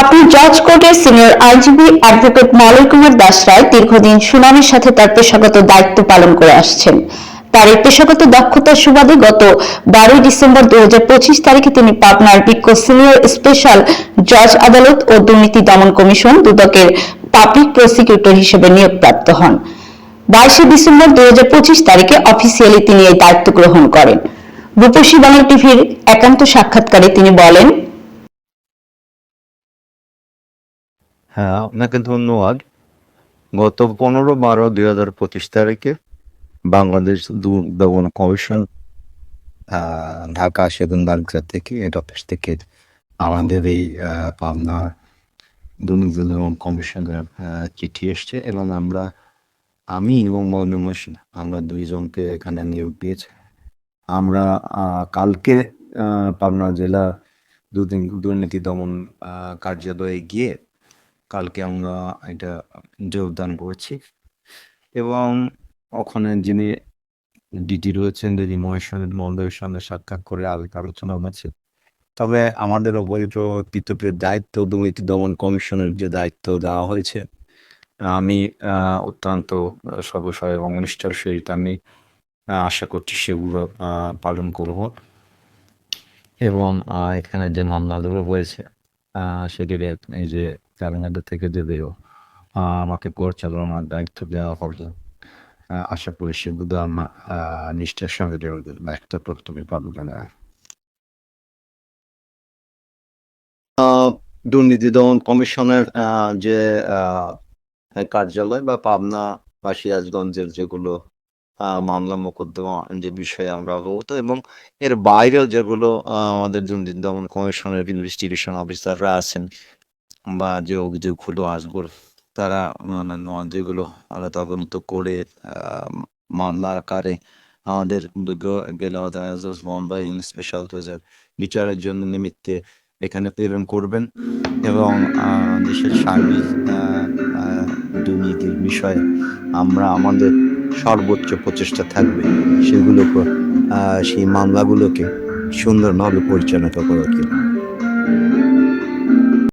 পাবনা জজ কোর্টের সিনিয়র আইনজীবী অ্যাডভোকেট মলয় কুমার দাস রায় দীর্ঘদিন সুনামের সাথে তার পেশাগত দায়িত্ব পালন করে আসছেন। তার এই পেশাগত দক্ষতার সুবাদে গত 12 ডিসেম্বর 2025 তারিখে তিনি পাবনার বিজ্ঞ সিনিয়র স্পেশাল জজ আদালত ও দুর্নীতি দমন কমিশন দুদকের পাবলিক প্রসিকিউটর হিসেবে নিয়োগপ্রাপ্ত হন। 22 ডিসেম্বর 2025 তারিখে অফিসিয়ালি তিনি এই দায়িত্ব গ্রহণ করেন। রূপসী বাংলা টিভির একান্ত সাক্ষাৎকারে তিনি বলেন, হ্যাঁ, আপনাকে ধন্যবাদ। গত 15/12/2025 তারিখে বাংলাদেশ দমন কমিশন ঢাকা সেগুনবাগিচা থেকে হেড অফিস থেকে আমাদের এই পাবনা দুর্নীতি দমন কমিশনের চিঠি এসছে এবং আমি এবং মওদুদ হোসেন আমরা দুইজনকে এখানে নিয়োগ দিয়েছি। আমরা কালকে পাবনা জেলা দুর্নীতি দমন কার্যালয়ে গিয়ে কালকে আমরা এটা যোগদান করছি এবং ওখানে যিনি ডিটি রয়েছেন যিনি মহোদয়ের সামনে সাক্ষাৎ করে আলোচনা হয়েছে। তবে আমাদের অবহিত পিতৃপের দায়িত্ব দুর্নীতি দমন কমিশনের যে দায়িত্ব দেওয়া হয়েছে, আমি অত্যন্ত সর্বশয় এবং নিষ্ঠার সহিত আমি আশা করছি সেগুলো পালন করব এবং এখানে যে মামলাগুলো রয়েছে সেগুলো এই যে ক্যাবিনেট থেকে দেবেও আমাকে পরিচালনার দায়িত্ব দেওয়া হবে। আশা করি সেগুলো আমার নিষ্ঠার সঙ্গে একটা প্রথমে পালন না। দুর্নীতি দমন কমিশনের যে কার্যালয় বা পাবনা বা সিরাজগঞ্জের যেগুলো মামলা মোকদ্দমা যে বিষয়ে আমরা অবগত এবং এর বাইরেও যেগুলো আমাদের দুর্নীতি দমন কমিশনের ইনভেস্টিগেশন অফিসাররা আছেন বা যে অভিযোগগুলো আসবো তারা যেগুলো আলাদা তদন্ত করে মামলার আকারে আমাদের স্পেশাল বিচারের জন্য নিমিত্তে এখানে প্রেরণ করবেন এবং দেশের সার্বিক দুর্নীতির বিষয়ে আমরা আমাদের সর্বোচ্চ প্রচেষ্টা থাকবে সেগুলোকে সেই মামলাগুলোকে সুন্দরভাবে পরিচালিত করার জন্য।